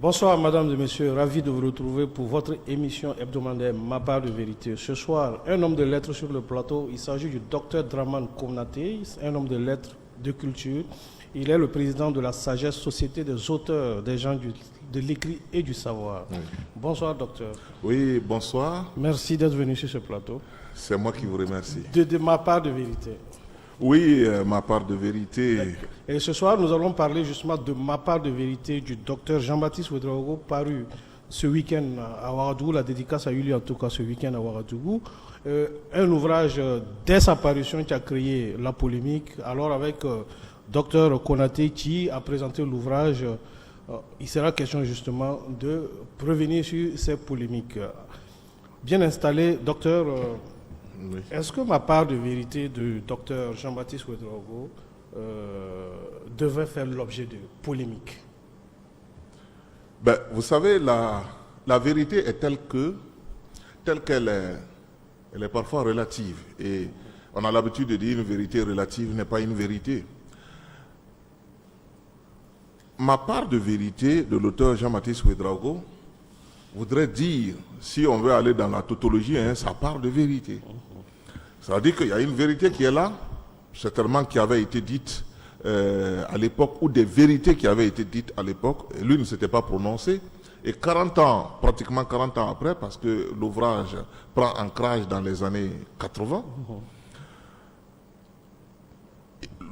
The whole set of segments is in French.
Bonsoir Madame et Messieurs, ravi de vous retrouver pour votre émission hebdomadaire Ma part de vérité. Ce soir, un homme de lettres sur le plateau, il s'agit du docteur Draman Konaté, un homme de lettres, de culture. Il est le président de la Sagesse, Société des auteurs, des gens de l'écrit et du savoir. Oui. Bonsoir docteur. Oui, bonsoir. Merci d'être venu sur ce plateau. C'est moi qui vous remercie. De ma part de vérité. Oui, ma part de vérité. Et ce soir, nous allons parler justement de ma part de vérité du docteur Jean-Baptiste Ouédraogo, paru ce week-end à Ouagadougou. La dédicace a eu lieu en tout cas ce week-end à Ouagadougou. Un ouvrage, dès sa parution, qui a créé la polémique. Alors avec docteur Konaté qui a présenté l'ouvrage, il sera question justement de revenir sur ces polémiques. Bien installé, docteur... Oui. Est-ce que ma part de vérité du docteur Jean-Baptiste Ouédraogo devrait faire l'objet de polémiques? Vous savez, la vérité est telle qu'elle est, elle est parfois relative. Et on a l'habitude de dire une vérité relative n'est pas une vérité. Ma part de vérité de l'auteur Jean-Baptiste Ouédraogo voudrait dire, si on veut aller dans la tautologie, sa part de vérité. Ça veut dire qu'il y a une vérité qui est là, certainement qui avait été dite à l'époque, ou des vérités qui avaient été dites à l'époque, et lui ne s'était pas prononcé. Et 40 ans, pratiquement 40 ans après, parce que l'ouvrage prend ancrage dans les années 80,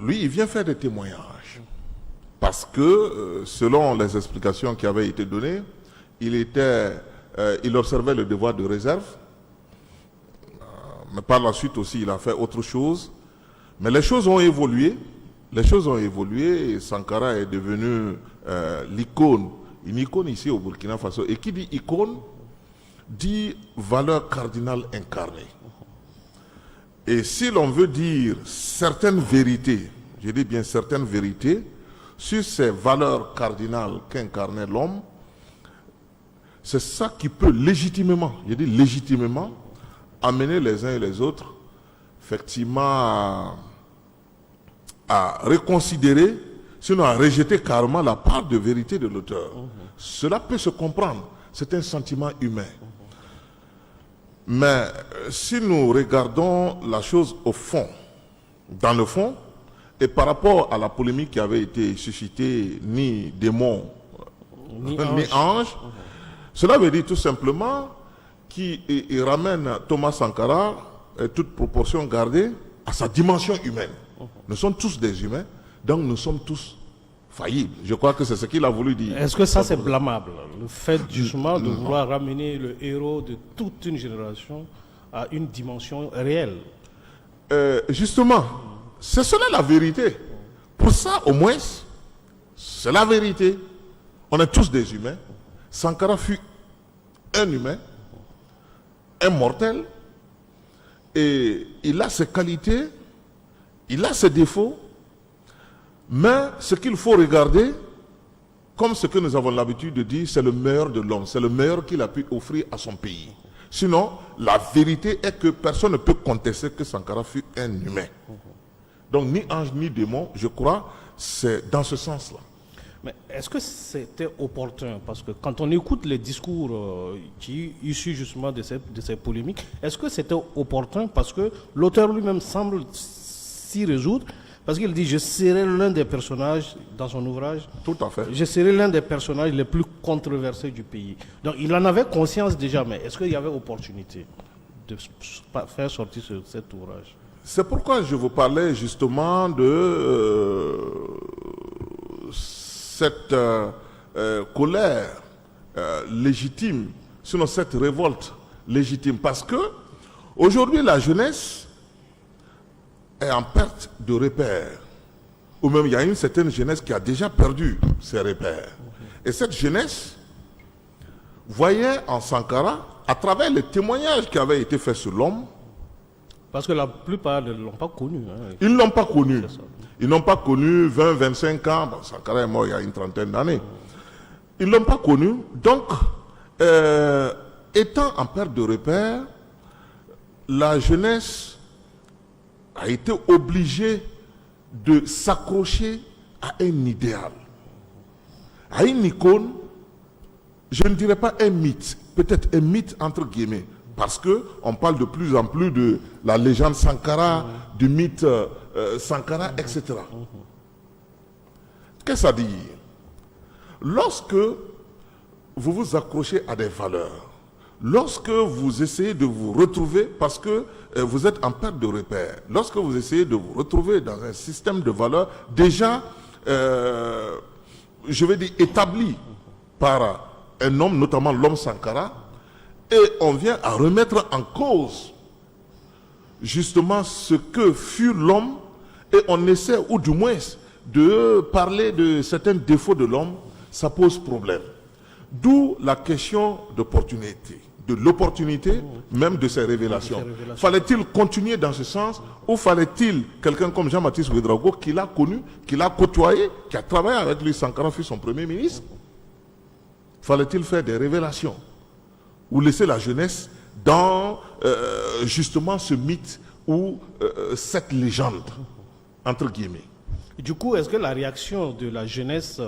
lui, il vient faire des témoignages. Parce que, selon les explications qui avaient été données, il observait le devoir de réserve, mais par la suite aussi il a fait autre chose. Mais les choses ont évolué, et Sankara est devenu l'icône, une icône ici au Burkina Faso. Et qui dit icône, dit valeur cardinale incarnée. Et si l'on veut dire certaines vérités, je dis bien certaines vérités, sur ces valeurs cardinales qu'incarnait l'homme, c'est ça qui peut légitimement, je dis légitimement, amener les uns et les autres, effectivement, à reconsidérer, sinon à rejeter carrément la part de vérité de l'auteur. Cela peut se comprendre, c'est un sentiment humain. Mais si nous regardons la chose au fond, dans le fond, et par rapport à la polémique qui avait été suscitée, ni démon, ni ange, cela veut dire tout simplement qu'il ramène Thomas Sankara, toute proportion gardée, à sa dimension humaine. Nous sommes tous des humains, donc nous sommes tous faillibles. Je crois que c'est ce qu'il a voulu dire. Est-ce que ça c'est blâmable, le fait justement de vouloir ramener le héros de toute une génération à une dimension réelle? Justement, c'est cela la vérité. Pour ça, au moins, c'est la vérité. On est tous des humains. Sankara fut un humain, un mortel, et il a ses qualités, il a ses défauts, mais ce qu'il faut regarder, comme ce que nous avons l'habitude de dire, c'est le meilleur de l'homme, c'est le meilleur qu'il a pu offrir à son pays. Sinon, la vérité est que personne ne peut contester que Sankara fut un humain. Donc ni ange ni démon, je crois, c'est dans ce sens-là. Mais est-ce que c'était opportun? Parce que quand on écoute les discours qui issus justement de ces polémiques, est-ce que c'était opportun? Parce que l'auteur lui-même semble s'y résoudre, parce qu'il dit « Je serai l'un des personnages dans son ouvrage. Tout à fait. Je serai l'un des personnages les plus controversés du pays. » Donc il en avait conscience déjà, mais est-ce qu'il y avait opportunité de faire sortir cet ouvrage? C'est pourquoi je vous parlais justement de cette colère légitime, sinon cette révolte légitime. Parce que aujourd'hui, la jeunesse est en perte de repères. Ou même il y a une certaine jeunesse qui a déjà perdu ses repères. Et cette jeunesse voyait en Sankara, à travers les témoignages qui avaient été faits sur l'homme, parce que la plupart ne l'ont pas connu. Ils ne l'ont pas connu. Ils n'ont pas connu 20, 25 ans. Bon, Sankara est mort il y a une trentaine d'années. Ils ne l'ont pas connu. Donc, étant en perte de repère, la jeunesse a été obligée de s'accrocher à un idéal, à une icône je ne dirais pas un mythe, peut-être un mythe entre guillemets, parce qu'on parle de plus en plus de la légende Sankara, du mythe Sankara, etc. Qu'est-ce que ça dit? Lorsque vous vous accrochez à des valeurs, lorsque vous essayez de vous retrouver, parce que vous êtes en perte de repère, lorsque vous essayez de vous retrouver dans un système de valeurs déjà, je vais dire, établi par un homme, notamment l'homme Sankara, et on vient à remettre en cause justement ce que fut l'homme, et on essaie, ou du moins, de parler de certains défauts de l'homme, ça pose problème. D'où la question d'opportunité, de l'opportunité même de ces révélations. Fallait-il continuer dans ce sens, ou fallait-il quelqu'un comme Jean-Baptiste Ouédraogo, qui l'a connu, qui l'a côtoyé, qui a travaillé avec lui, Sankara fut son premier ministre, fallait-il faire des révélations ou laisser la jeunesse dans justement ce mythe ou cette légende, entre guillemets. Du coup, est-ce que la réaction de la jeunesse,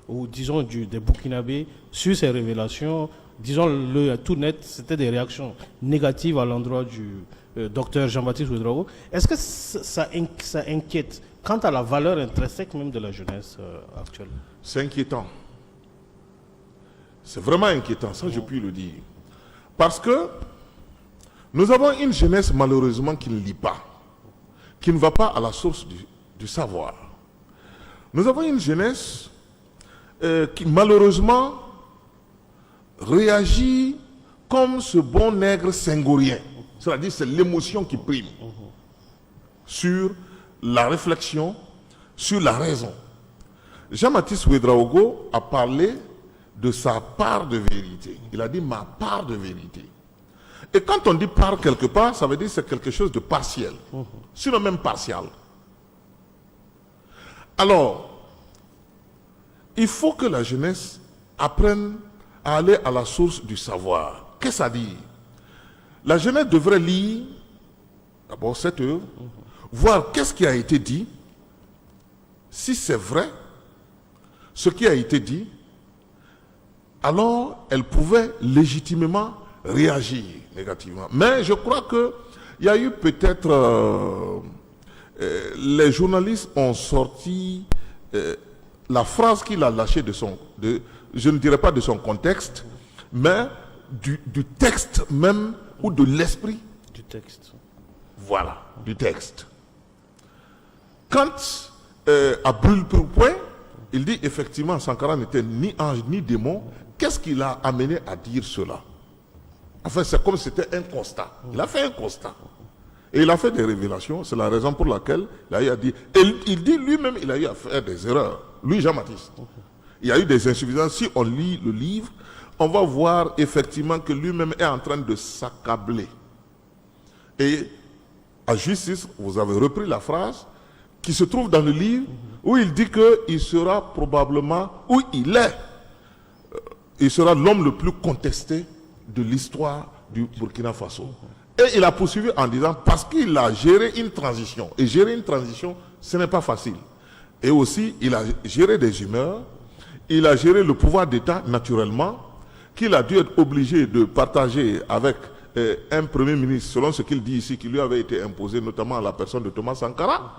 ou disons des Burkinabés, sur ces révélations, disons-le tout net, c'était des réactions négatives à l'endroit du docteur Jean-Baptiste Ouédraogo? Est-ce que ça inquiète quant à la valeur intrinsèque même de la jeunesse actuelle? C'est inquiétant. C'est vraiment inquiétant, ça je puis le dire. Parce que nous avons une jeunesse malheureusement qui ne lit pas, qui ne va pas à la source du savoir. Nous avons une jeunesse qui malheureusement réagit comme ce bon nègre senghorien. C'est-à-dire c'est l'émotion qui prime sur la réflexion, sur la raison. Jean-Baptiste Ouédraogo a parlé de sa part de vérité. Il a dit ma part de vérité. Et quand on dit part quelque part, ça veut dire que c'est quelque chose de partiel, sinon même partial. Alors, il faut que la jeunesse apprenne à aller à la source du savoir. Qu'est-ce que ça dit? La jeunesse devrait lire d'abord cette œuvre, voir qu'est-ce qui a été dit, si c'est vrai, ce qui a été dit, alors elle pouvait légitimement réagir négativement. Mais je crois qu'il y a eu peut-être... les journalistes ont sorti la phrase qu'il a lâchée je ne dirais pas de son contexte, mais du texte même ou de l'esprit. Du texte. Voilà, du texte. Quand à brûle-pourpoint, il dit effectivement Sankara n'était ni ange ni démon, qu'est-ce qui l'a amené à dire cela? Enfin, c'est comme si c'était un constat. Il a fait un constat. Et il a fait des révélations, c'est la raison pour laquelle il a eu à dire. Et il dit lui-même, il a eu à faire des erreurs. Lui, Jean-Baptiste. Il y a eu des insuffisances. Si on lit le livre, on va voir effectivement que lui-même est en train de s'accabler. Et à justice, vous avez repris la phrase qui se trouve dans le livre où il dit qu'il sera probablement, où il sera l'homme le plus contesté de l'histoire du Burkina Faso. Et il a poursuivi en disant, parce qu'il a géré une transition. Et gérer une transition, ce n'est pas facile. Et aussi, il a géré des humeurs. Il a géré le pouvoir d'État, naturellement, qu'il a dû être obligé de partager avec un Premier ministre, selon ce qu'il dit ici, qui lui avait été imposé, notamment à la personne de Thomas Sankara.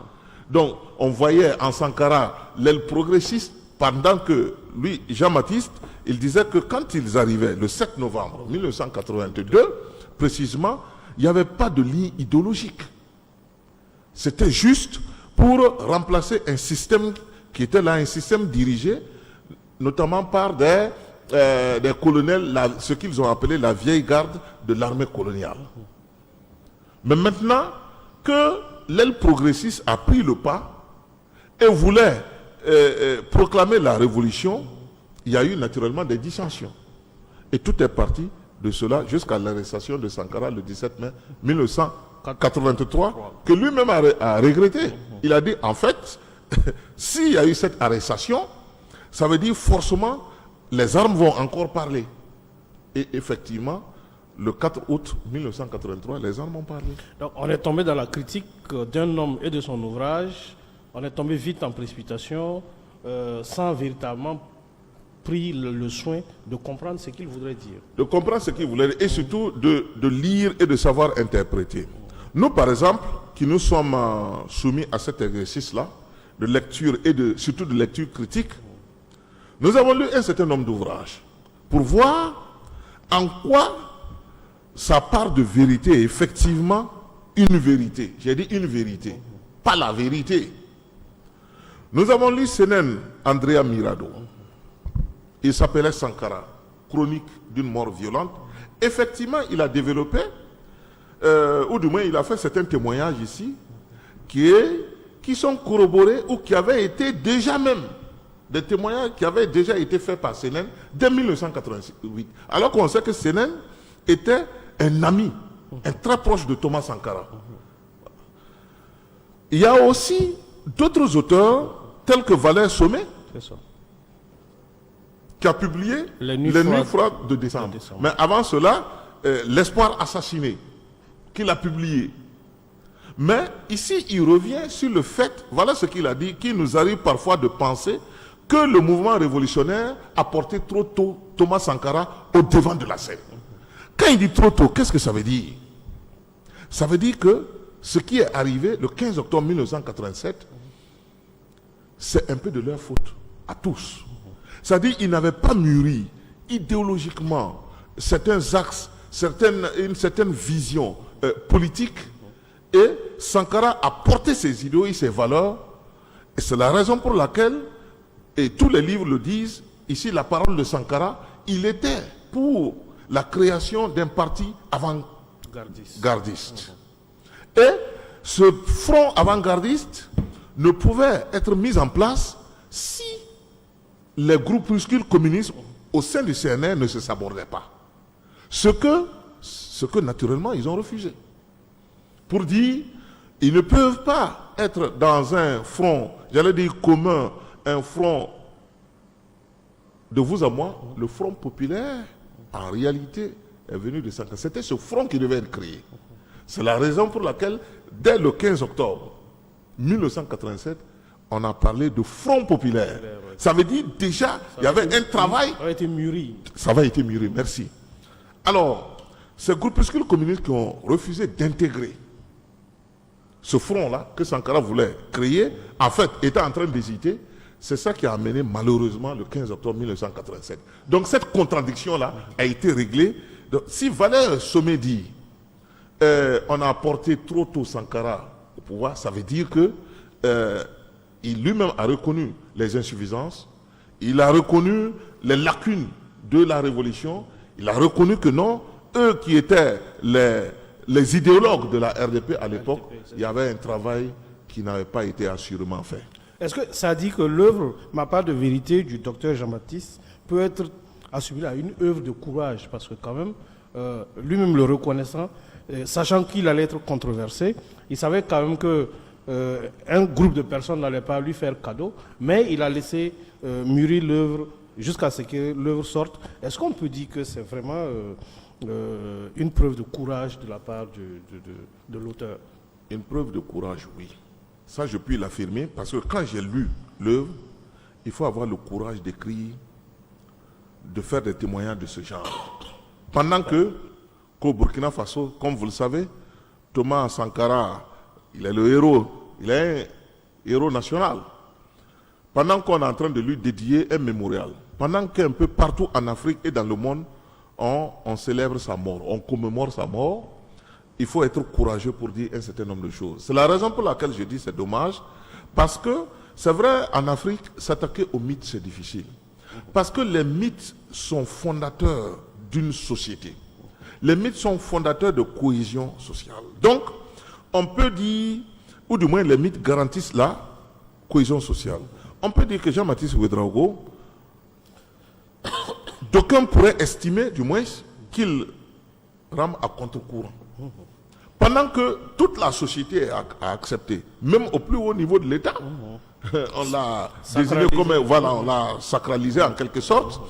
Donc, on voyait en Sankara l'aile progressiste, pendant que lui, Jean-Baptiste, il disait que quand ils arrivaient, le 7 novembre 1982, précisément, il n'y avait pas de ligne idéologique. C'était juste pour remplacer un système qui était là, un système dirigé, notamment par des colonels, ce qu'ils ont appelé la vieille garde de l'armée coloniale. Mais maintenant que l'aile progressiste a pris le pas et voulait proclamer la révolution, il y a eu naturellement des dissensions. Et tout est parti de cela jusqu'à l'arrestation de Sankara le 17 mai 1983, que lui-même a regretté. Il a dit, en fait, s'il y a eu cette arrestation, ça veut dire forcément les armes vont encore parler. Et effectivement, le 4 août 1983, les armes ont parlé. Donc on est tombé dans la critique d'un homme et de son ouvrage. On est tombé vite en précipitation, sans véritablement pris le soin de comprendre ce qu'il voudrait dire. De comprendre ce qu'il voulait dire et surtout de lire et de savoir interpréter. Nous, par exemple, qui nous sommes soumis à cet exercice-là, de lecture et surtout de lecture critique, nous avons lu un certain nombre d'ouvrages pour voir en quoi sa part de vérité est effectivement une vérité. J'ai dit une vérité, pas la vérité. Nous avons lu Sénène Andrea Mirado. Il s'appelait Sankara, chronique d'une mort violente. Effectivement, il a développé, ou du moins il a fait certains témoignages ici, qui sont corroborés ou qui avaient été déjà même, des témoignages qui avaient déjà été faits par Sénène dès 1988. Alors qu'on sait que Sénène était un ami, un très proche de Thomas Sankara. Il y a aussi d'autres auteurs, tels que Valère Sommet, qui a publié Les Nuits froides de décembre. Mais avant cela, L'espoir assassiné, qu'il a publié. Mais ici, il revient sur le fait, voilà ce qu'il a dit, qu'il nous arrive parfois de penser que le mouvement révolutionnaire a porté trop tôt Thomas Sankara au devant de la scène. Quand il dit trop tôt, qu'est-ce que ça veut dire? Ça veut dire que ce qui est arrivé le 15 octobre 1987, c'est un peu de leur faute, à tous. C'est-à-dire qu'ils n'avaient pas mûri idéologiquement certains axes, une certaine vision politique, et Sankara a porté ses idéaux et ses valeurs, et c'est la raison pour laquelle, et tous les livres le disent, ici la parole de Sankara, il était pour la création d'un parti avant-gardiste. Et ce front avant-gardiste ne pouvait être mis en place si les groupuscules communistes au sein du CNR ne se sabordaient pas. Ce que naturellement ils ont refusé. Pour dire, ils ne peuvent pas être dans un front, j'allais dire commun, un front de vous à moi. Le front populaire, en réalité, est venu de Sankara. C'était ce front qui devait être créé. C'est la raison pour laquelle, dès le 15 octobre 1987, on a parlé de front populaire. Ça veut dire déjà, il y avait un travail. Ça avait été mûri. Ça avait été mûri, merci. Alors, ces groupuscules communistes qui ont refusé d'intégrer ce front-là que Sankara voulait créer, en fait, était en train d'hésiter. C'est ça qui a amené malheureusement le 15 octobre 1987. Donc cette contradiction-là a été réglée. Donc, si Valère Sommet dit on a apporté trop tôt Sankara au pouvoir, ça veut dire que il lui-même a reconnu les insuffisances, il a reconnu les lacunes de la révolution, il a reconnu que non, eux qui étaient les idéologues de la RDP à l'époque, il y avait un travail qui n'avait pas été assurément fait. Est-ce que ça dit que l'œuvre, ma part de vérité du docteur Jean-Baptiste, peut être assimilée à une œuvre de courage? Parce que quand même, lui-même le reconnaissant, sachant qu'il allait être controversé, il savait quand même que un groupe de personnes n'allait pas lui faire cadeau, mais il a laissé mûrir l'œuvre jusqu'à ce que l'œuvre sorte. Est-ce qu'on peut dire que c'est vraiment une preuve de courage de la part de l'auteur? Une preuve de courage, oui. Ça, je puis l'affirmer, parce que quand j'ai lu l'œuvre, il faut avoir le courage d'écrire, de faire des témoignages de ce genre. Pendant qu'au Burkina Faso, comme vous le savez, Thomas Sankara, il est le héros, il est un héros national. Pendant qu'on est en train de lui dédier un mémorial, pendant qu'un peu partout en Afrique et dans le monde, on célèbre sa mort, on commémore sa mort, il faut être courageux pour dire un certain nombre de choses. C'est la raison pour laquelle je dis c'est dommage, parce que c'est vrai, en Afrique, s'attaquer aux mythes, c'est difficile. Parce que les mythes sont fondateurs d'une société. Les mythes sont fondateurs de cohésion sociale. Donc, on peut dire, ou du moins les mythes garantissent la cohésion sociale. On peut dire que Jean-Baptiste Ouédraogo, d'aucuns pourraient estimer, du moins, qu'il rame à contre-courant. Pendant que toute la société a accepté, même au plus haut niveau de l'État, on l'a désigné comme, voilà, on l'a sacralisé en quelque sorte,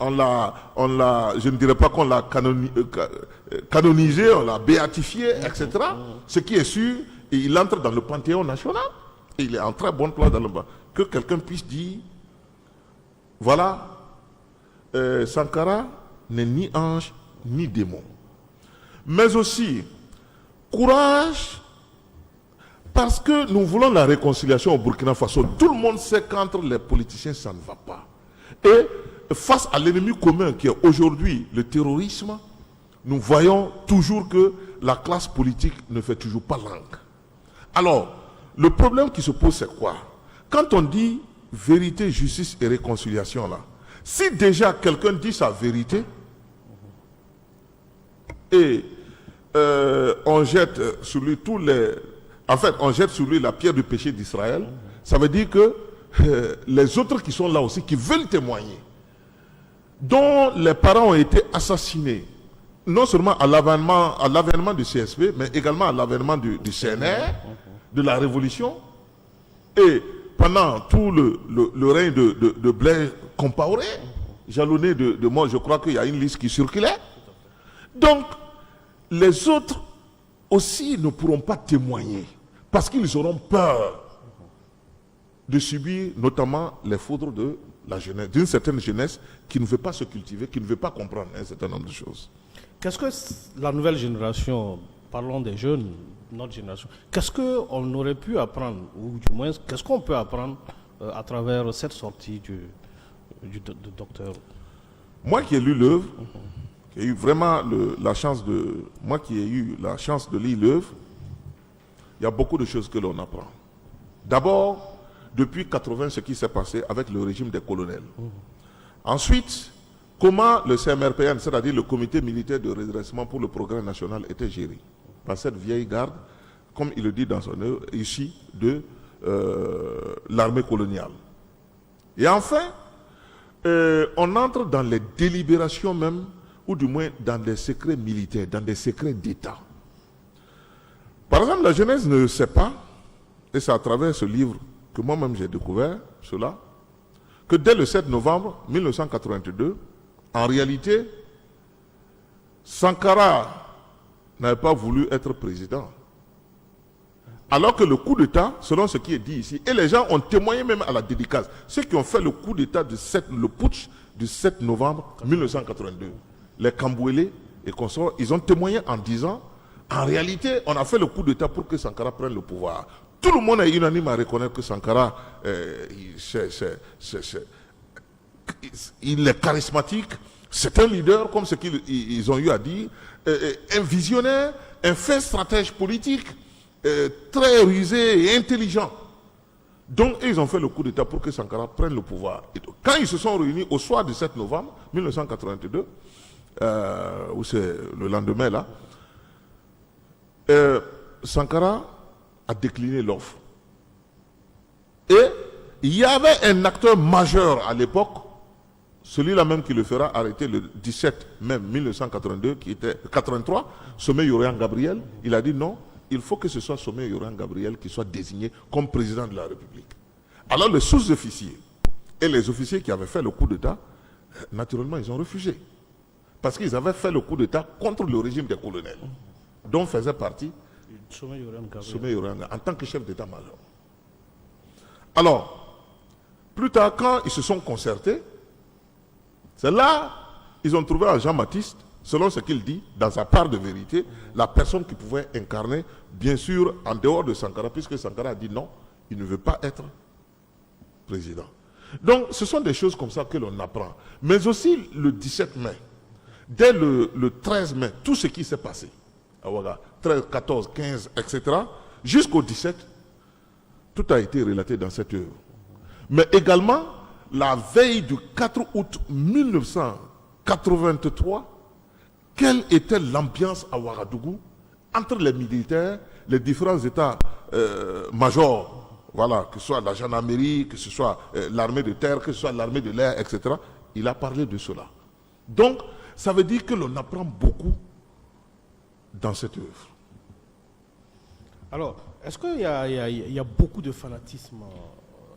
je ne dirais pas qu'on l'a canonisé, on l'a béatifié, etc. Ce qui est sûr, il entre dans le Panthéon national, et il est en très bonne place dans le bas. Que quelqu'un puisse dire, voilà, Sankara n'est ni ange ni démon. Mais aussi, courage, parce que nous voulons la réconciliation au Burkina Faso. Tout le monde sait qu'entre les politiciens, ça ne va pas. Et face à l'ennemi commun qui est aujourd'hui le terrorisme, nous voyons toujours que la classe politique ne fait toujours pas langue. Alors, le problème qui se pose, c'est quoi? Quand on dit vérité, justice et réconciliation, là, si déjà quelqu'un dit sa vérité et on jette sur lui tous les... En fait, on jette sur lui la pierre du péché d'Israël, ça veut dire que les autres qui sont là aussi, qui veulent témoigner, dont les parents ont été assassinés, non seulement à l'avènement du CSP, mais également à l'avènement du CNR, de la Révolution, et pendant tout le règne de Blaise Compaoré, jalonné de moi, je crois qu'il y a une liste qui circulait. Donc, les autres aussi ne pourront pas témoigner, parce qu'ils auront peur de subir notamment les foudres de la jeunesse, d'une certaine jeunesse qui ne veut pas se cultiver, qui ne veut pas comprendre un certain nombre de choses. Qu'est-ce que la nouvelle génération, parlons des jeunes, notre génération, qu'est-ce qu'on aurait pu apprendre, ou du moins, qu'est-ce qu'on peut apprendre à travers cette sortie du docteur? Moi qui ai lu l'œuvre, qui ai eu vraiment la chance de... Moi qui ai eu la chance de lire l'œuvre, il y a beaucoup de choses que l'on apprend. D'abord, depuis 80, ce qui s'est passé avec le régime des colonels. Ensuite, comment le CMRPN, c'est-à-dire le Comité militaire de redressement pour le progrès national, était géré par cette vieille garde, comme il le dit dans son œuvre, ici, de l'armée coloniale. Et enfin, on entre dans les délibérations même, ou du moins dans des secrets militaires, dans des secrets d'État. Par exemple, la jeunesse ne sait pas, et c'est à travers ce livre que moi-même j'ai découvert cela, que dès le 7 novembre 1982, en réalité, Sankara n'avait pas voulu être président. Alors que le coup d'État, selon ce qui est dit ici, et les gens ont témoigné même à la dédicace, ceux qui ont fait le coup d'État, le putsch du 7 novembre 1982, les Kambouélé et consorts, ils ont témoigné en disant, en réalité, on a fait le coup d'État pour que Sankara prenne le pouvoir. Tout le monde est unanime à reconnaître que Sankara, il est charismatique, c'est un leader, comme ce qu'ils ont eu à dire, un visionnaire, un fin stratège politique, très rusé et intelligent. Donc, ils ont fait le coup d'État pour que Sankara prenne le pouvoir. Et donc, quand ils se sont réunis au soir du 7 novembre 1982, où c'est le lendemain là, Sankara a décliné l'offre. Et il y avait un acteur majeur à l'époque, celui-là même qui le fera arrêter le 17 mai 1982, qui était 83, Sommet Yorian Gabriel. Il a dit non, il faut que ce soit Sommet Yorian Gabriel qui soit désigné comme président de la République. Alors les sous-officiers et les officiers qui avaient fait le coup d'État, naturellement, ils ont refusé. Parce qu'ils avaient fait le coup d'État contre le régime des colonels, dont faisait partie Sommet Yorian en tant que chef d'État-major. Alors, plus tard, quand ils se sont concertés, c'est là ils ont trouvé en Jean-Baptiste, selon ce qu'il dit, dans sa part de vérité, la personne qui pouvait incarner, bien sûr, en dehors de Sankara, puisque Sankara a dit non, il ne veut pas être président. Donc, ce sont des choses comme ça que l'on apprend. Mais aussi, le 17 mai, dès le 13 mai, tout ce qui s'est passé, à Ouaga, 13, 14, 15, etc., jusqu'au 17, tout a été relaté dans cette œuvre. Mais également, la veille du 4 août 1983, quelle était l'ambiance à Ouagadougou entre les militaires, les différents états-majors, voilà, que ce soit la gendarmerie, que ce soit l'armée de terre, que ce soit l'armée de l'air, etc. Il a parlé de cela. Donc, ça veut dire que l'on apprend beaucoup dans cette œuvre. Alors, est-ce qu'il y a beaucoup de fanatisme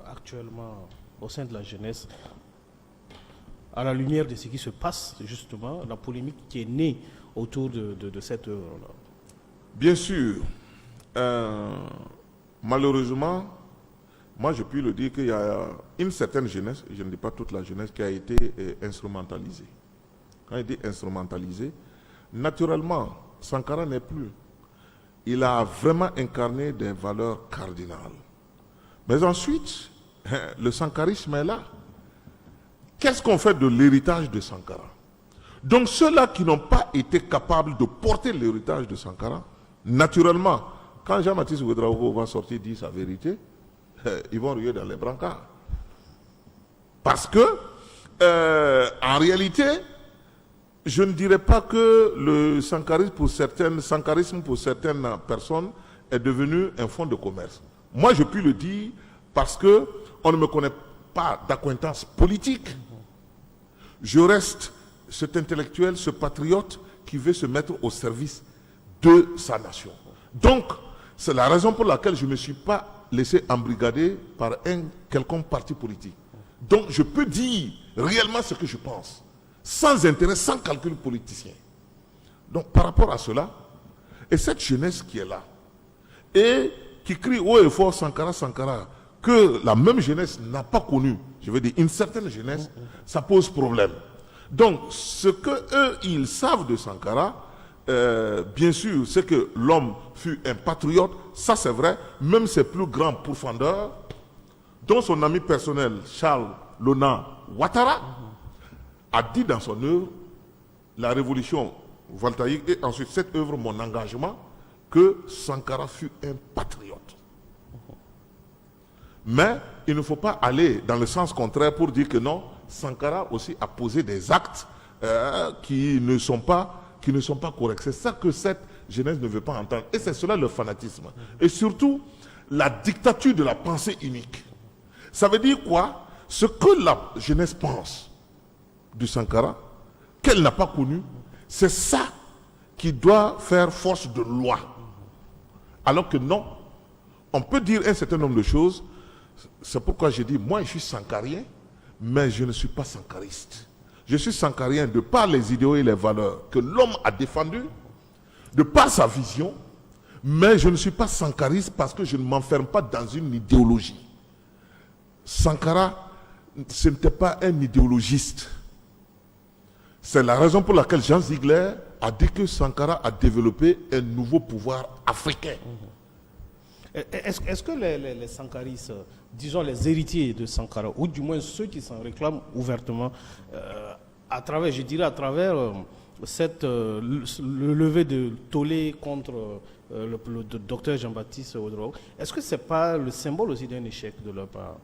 actuellement au sein de la jeunesse, à la lumière de ce qui se passe, justement, la polémique qui est née autour de cette œuvre-là? Bien sûr, malheureusement, moi je puis le dire qu'il y a une certaine jeunesse, je ne dis pas toute la jeunesse, qui a été instrumentalisée. Quand il dit instrumentalisée, naturellement, Sankara n'est plus. Il a vraiment incarné des valeurs cardinales. Mais ensuite, le sankarisme est là. Qu'est-ce qu'on fait de l'héritage de Sankara? Donc ceux-là qui n'ont pas été capables de porter l'héritage de Sankara, naturellement, quand Jean-Baptiste Ouédraogo va sortir dire sa vérité, ils vont ruer dans les brancards. Parce que, en réalité, je ne dirais pas que le sankarisme pour certaines personnes est devenu un fonds de commerce. Moi, je puis le dire parce que on ne me connaît pas d'acquaintance politique. Je reste cet intellectuel, ce patriote qui veut se mettre au service de sa nation. Donc, c'est la raison pour laquelle je ne me suis pas laissé embrigader par un quelconque parti politique. Donc, je peux dire réellement ce que je pense, sans intérêt, sans calcul politicien. Donc, par rapport à cela, et cette jeunesse qui est là, et qui crie haut et fort Sankara, Sankara, que la même jeunesse n'a pas connu, je veux dire une certaine jeunesse, ça pose problème. Donc, ce que eux, ils savent de Sankara, bien sûr, c'est que l'homme fut un patriote, ça c'est vrai, même ses plus grands pourfendeurs, dont son ami personnel, Charles Lona Ouattara, a dit dans son œuvre, La Révolution voltaïque, et ensuite cette œuvre, Mon engagement, que Sankara fut un patriote. Mais il ne faut pas aller dans le sens contraire pour dire que non, Sankara aussi a posé des actes qui ne sont pas corrects. C'est ça que cette jeunesse ne veut pas entendre. Et c'est cela le fanatisme. Et surtout, la dictature de la pensée unique. Ça veut dire quoi? Ce que la jeunesse pense du Sankara, qu'elle n'a pas connu, c'est ça qui doit faire force de loi. Alors que non, on peut dire un certain nombre de choses. C'est pourquoi j'ai dit, moi je suis sankarien, mais je ne suis pas sankariste. Je suis sankarien de par les idéaux et les valeurs que l'homme a défendues, de par sa vision, mais je ne suis pas sankariste parce que je ne m'enferme pas dans une idéologie. Sankara, ce n'était pas un idéologiste. C'est la raison pour laquelle Jean Ziegler a dit que Sankara a développé un nouveau pouvoir africain. Est-ce que les sankaristes, disons les héritiers de Sankara, ou du moins ceux qui s'en réclament ouvertement, à travers cette levée de tollé contre le docteur Jean-Baptiste Ouédraogo, est-ce que ce n'est pas le symbole aussi d'un échec de leur part?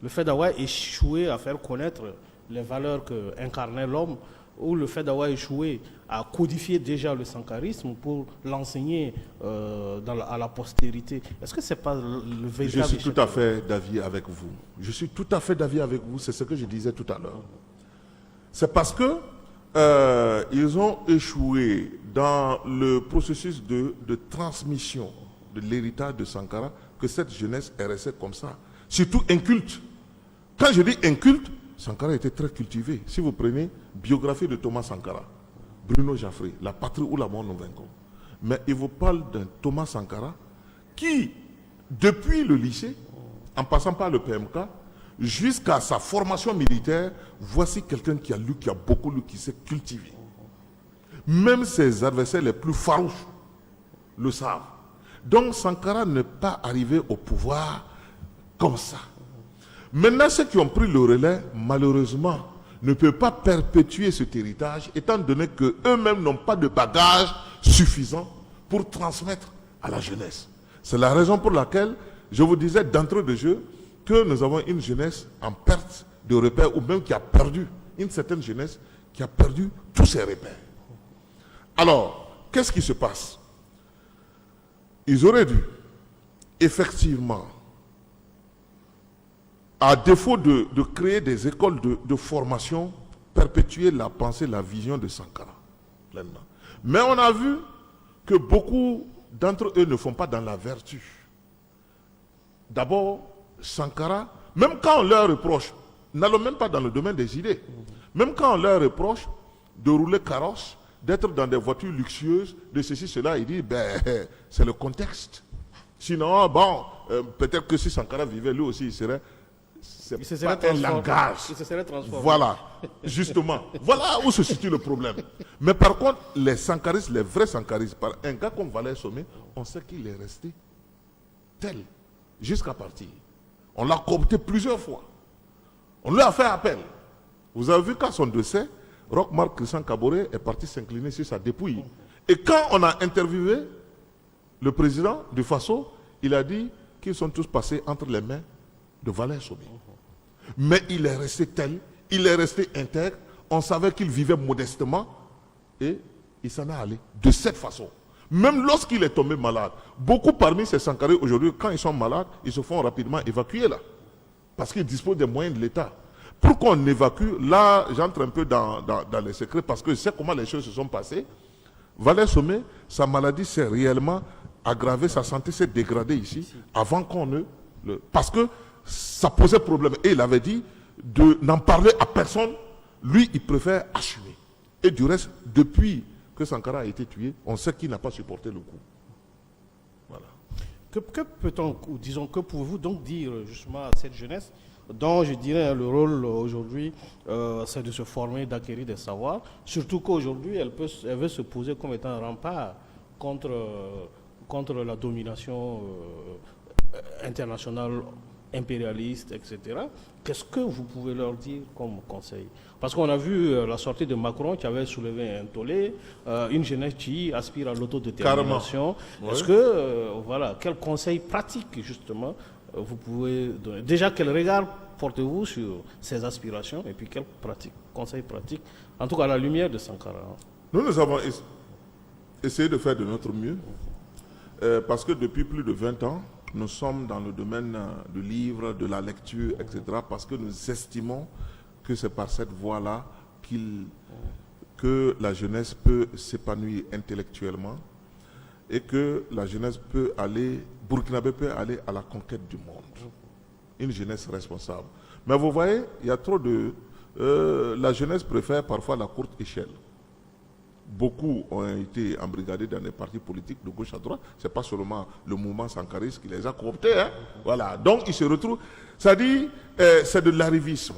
Le fait d'avoir échoué à faire connaître les valeurs qu'incarnait l'homme, ou le fait d'avoir échoué à codifier déjà le sankarisme pour l'enseigner à la postérité. Est-ce que ce n'est pas le véritable échec? Je suis tout à fait d'avis avec vous. Je suis tout à fait d'avis avec vous, c'est ce que je disais tout à l'heure. C'est parce que ils ont échoué dans le processus de transmission de l'héritage de Sankara que cette jeunesse est restée comme ça. Surtout inculte. Quand je dis inculte, Sankara était très cultivé. Si vous prenez biographie de Thomas Sankara, Bruno Jaffré, La patrie ou la mort nous vaincrons. Mais il vous parle d'un Thomas Sankara qui, depuis le lycée, en passant par le PMK, jusqu'à sa formation militaire, voici quelqu'un qui a lu, qui a beaucoup lu, qui s'est cultivé. Même ses adversaires les plus farouches le savent. Donc Sankara n'est pas arrivé au pouvoir comme ça. Maintenant, ceux qui ont pris le relais, malheureusement, ne peuvent pas perpétuer cet héritage, étant donné qu'eux-mêmes n'ont pas de bagage suffisant pour transmettre à la jeunesse. C'est la raison pour laquelle je vous disais d'entrée de jeu que nous avons une jeunesse en perte de repères, ou même qui a perdu, une certaine jeunesse qui a perdu tous ses repères. Alors, qu'est-ce qui se passe? Ils auraient dû, effectivement, à défaut de créer des écoles de formation, perpétuer la pensée, la vision de Sankara. Pleinement. Mais on a vu que beaucoup d'entre eux ne font pas dans la vertu. D'abord, Sankara, même quand on leur reproche, n'allons même pas dans le domaine des idées, même quand on leur reproche de rouler carrosse, d'être dans des voitures luxueuses, de ceci, cela, il dit, c'est le contexte Sinon, bon, peut-être que si Sankara vivait, lui aussi, il serait... Il se C'est serait pas un langage. Il se serait transformé. Voilà, justement. Voilà où se situe le problème. Mais par contre, les sankaristes, les vrais sankaristes, par un gars comme Valère Sommet, on sait qu'il est resté tel jusqu'à partir. On l'a coopté plusieurs fois. On lui a fait appel. Vous avez vu qu'à son décès, Roch-Marc Christian Kaboré est parti s'incliner sur sa dépouille. Et quand on a interviewé le président du Faso, il a dit qu'ils sont tous passés entre les mains de Valère Sommet. Mais il est resté tel, il est resté intègre, on savait qu'il vivait modestement et il s'en est allé de cette façon. Même lorsqu'il est tombé malade, beaucoup parmi ces sankaris aujourd'hui, quand ils sont malades, ils se font rapidement évacuer là. Parce qu'ils disposent des moyens de l'État. Pour qu'on évacue, là j'entre un peu dans les secrets parce que je sais comment les choses se sont passées. Valère Sommet, sa maladie s'est réellement aggravée, sa santé s'est dégradée ici, avant qu'on ne... Parce que ça posait problème. Et il avait dit de n'en parler à personne. Lui, il préfère assumer. Et du reste, depuis que Sankara a été tué, on sait qu'il n'a pas supporté le coup. Voilà. Que peut-on, ou disons, que pouvez-vous donc dire justement à cette jeunesse dont je dirais le rôle aujourd'hui, c'est de se former, d'acquérir des savoirs, surtout qu'aujourd'hui, elle veut se poser comme étant un rempart contre la domination internationale, impérialiste, etc. Qu'est-ce que vous pouvez leur dire comme conseil? Parce qu'on a vu la sortie de Macron qui avait soulevé un tollé, une jeunesse qui aspire à l'autodétermination. Est-ce que, voilà, quel conseil pratique, justement, vous pouvez donner? Déjà, quel regard portez-vous sur ces aspirations et puis quel conseil pratique, en tout cas à la lumière de Sankara? Nous avons essayé de faire de notre mieux, parce que depuis plus de 20 ans, nous sommes dans le domaine du livre, de la lecture, etc. Parce que nous estimons que c'est par cette voie-là que la jeunesse peut s'épanouir intellectuellement et que la jeunesse peut aller, Burkinabé peut aller à la conquête du monde. Une jeunesse responsable. Mais vous voyez, il y a trop de... la jeunesse préfère parfois la courte échelle. Beaucoup ont été embrigadés dans des partis politiques de gauche à droite. Ce n'est pas seulement le mouvement sankariste qui les a cooptés. Hein? Voilà. Donc, ils se retrouvent... Ça dit, c'est de l'arrivisme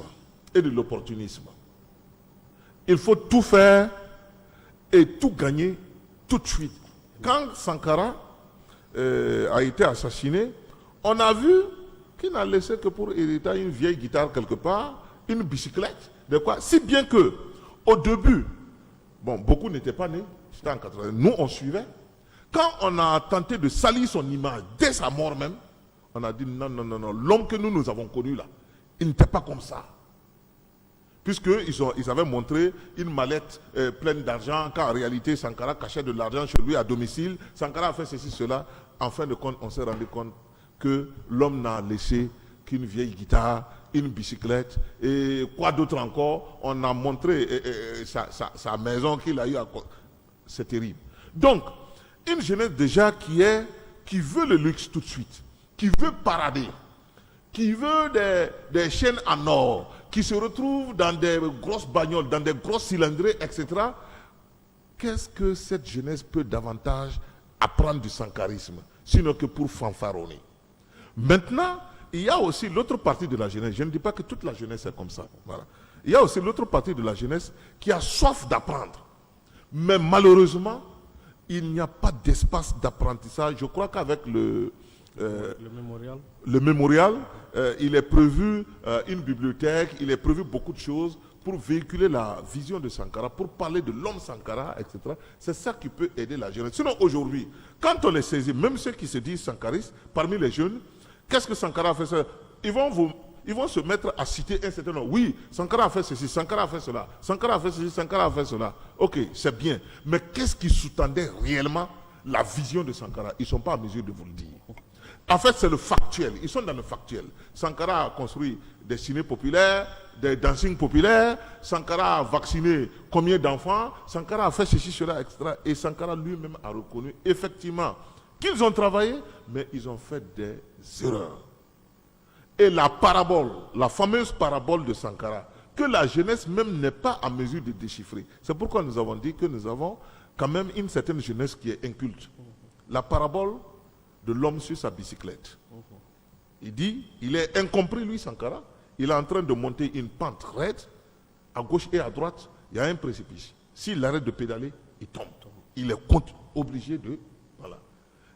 et de l'opportunisme. Il faut tout faire et tout gagner tout de suite. Quand Sankara a été assassiné, on a vu qu'il n'a laissé que pour hériter une vieille guitare quelque part, une bicyclette, de quoi. Si bien que, au début, bon, beaucoup n'étaient pas nés, c'était en 80. Nous, on suivait. Quand on a tenté de salir son image, dès sa mort même, on a dit non, non, non, non. L'homme que nous avons connu là, il n'était pas comme ça. Puisqu'ils avaient montré une mallette pleine d'argent, quand en réalité Sankara cachait de l'argent chez lui à domicile. Sankara a fait ceci, cela. En fin de compte, on s'est rendu compte que l'homme n'a laissé qu'une vieille guitare, une bicyclette et quoi d'autre encore. On a montré sa maison qu'il a eue. C'est terrible. Donc, une jeunesse déjà qui veut le luxe tout de suite, qui veut parader, qui veut des chaînes en or, qui se retrouve dans des grosses bagnoles, dans des grosses cylindrées, etc. Qu'est-ce que cette jeunesse peut davantage apprendre du sankarisme, sinon que pour fanfaronner? Maintenant, il y a aussi l'autre partie de la jeunesse. Je ne dis pas que toute la jeunesse est comme ça. Voilà. Il y a aussi l'autre partie de la jeunesse qui a soif d'apprendre. Mais malheureusement, il n'y a pas d'espace d'apprentissage. Je crois qu'avec le mémorial, il est prévu une bibliothèque, il est prévu beaucoup de choses pour véhiculer la vision de Sankara, pour parler de l'homme Sankara, etc. C'est ça qui peut aider la jeunesse. Sinon, aujourd'hui, quand on les saisit, même ceux qui se disent sankaristes, parmi les jeunes, qu'est-ce que Sankara a fait ça? Ils vont se mettre à citer un certain nombre. Oui, Sankara a fait ceci, Sankara a fait cela, Sankara a fait ceci, Sankara a fait cela. Ok, c'est bien. Mais qu'est-ce qui sous-tendait réellement la vision de Sankara? Ils ne sont pas en mesure de vous le dire. En fait, c'est le factuel. Ils sont dans le factuel. Sankara a construit des ciné populaires, des dancing populaires. Sankara a vacciné combien d'enfants? Sankara a fait ceci, cela, etc. Et Sankara lui-même a reconnu effectivement qu'ils ont travaillé, mais ils ont fait des erreurs. Et la parabole, la fameuse parabole de Sankara, que la jeunesse même n'est pas en mesure de déchiffrer. C'est pourquoi nous avons dit que nous avons quand même une certaine jeunesse qui est inculte. La parabole de l'homme sur sa bicyclette. Il dit, il est incompris, lui, Sankara. Il est en train de monter une pente raide. À gauche et à droite, il y a un précipice. S'il arrête de pédaler, il tombe. Il est obligé de... Voilà.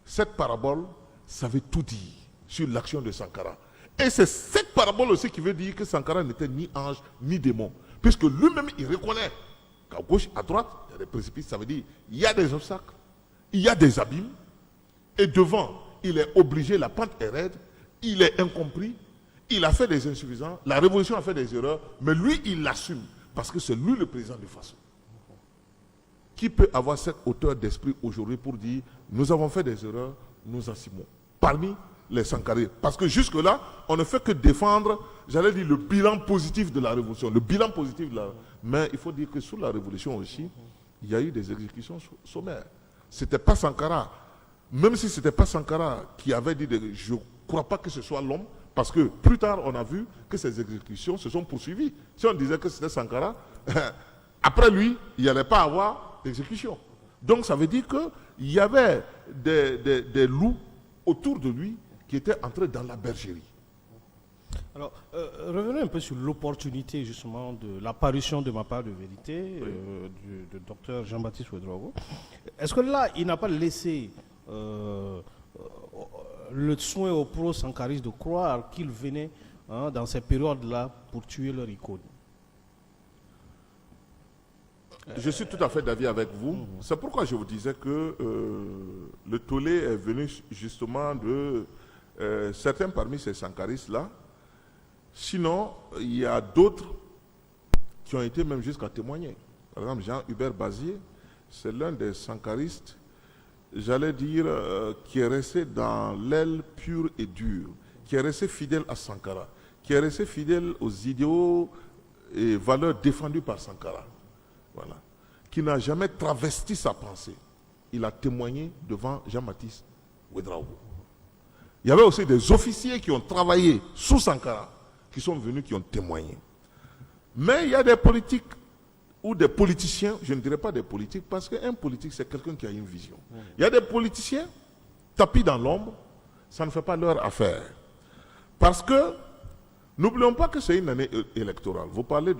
Cette parabole, ça veut tout dire sur l'action de Sankara. Et c'est cette parabole aussi qui veut dire que Sankara n'était ni ange, ni démon. Puisque lui-même, il reconnaît qu'à gauche, à droite, il y a des précipices. Ça veut dire il y a des obstacles, il y a des abîmes. Et devant, il est obligé, la pente est raide, il est incompris, il a fait des insuffisants, la révolution a fait des erreurs, mais lui, il l'assume. Parce que c'est lui le président de façon. Qui peut avoir cette hauteur d'esprit aujourd'hui pour dire nous avons fait des erreurs, nous assumons. Parmi les Sankarés. Parce que jusque-là, on ne fait que défendre, j'allais dire, le bilan positif de la révolution. Le bilan positif de la... Mais il faut dire que sous la révolution aussi, il y a eu des exécutions sommaires. Ce n'était pas Sankara. Même si ce n'était pas Sankara qui avait dit, je ne crois pas que ce soit l'homme, parce que plus tard, on a vu que ces exécutions se sont poursuivies. Si on disait que c'était Sankara, après lui, il n'y allait pas avoir d'exécution. Donc ça veut dire qu'il y avait des loups autour de lui qui étaient entrés dans la bergerie. Alors, revenons un peu sur l'opportunité justement de l'apparition de ma part de vérité du docteur Jean-Baptiste Ouédraogo. Est-ce que là, il n'a pas laissé le soin aux pro-sankaristes de croire qu'ils venaient dans ces périodes-là pour tuer leur icône? Je suis tout à fait d'avis avec vous. C'est pourquoi je vous disais que le tollé est venu justement de certains parmi ces sankaristes-là. Sinon, il y a d'autres qui ont été même jusqu'à témoigner. Par exemple, Jean-Hubert Bazier, c'est l'un des sankaristes, j'allais dire, qui est resté dans l'aile pure et dure, qui est resté fidèle à Sankara, qui est resté fidèle aux idéaux et valeurs défendues par Sankara. Voilà. Qui n'a jamais travesti sa pensée. Il a témoigné devant Jean-Baptiste Ouédraogo. Il y avait aussi des officiers qui ont travaillé sous Sankara, qui sont venus, qui ont témoigné. Mais il y a des politiques ou des politiciens, je ne dirais pas des politiques, parce qu'un politique, c'est quelqu'un qui a une vision. Il y a des politiciens, tapis dans l'ombre, ça ne fait pas leur affaire. Parce que, n'oublions pas que c'est une année électorale. Vous parlez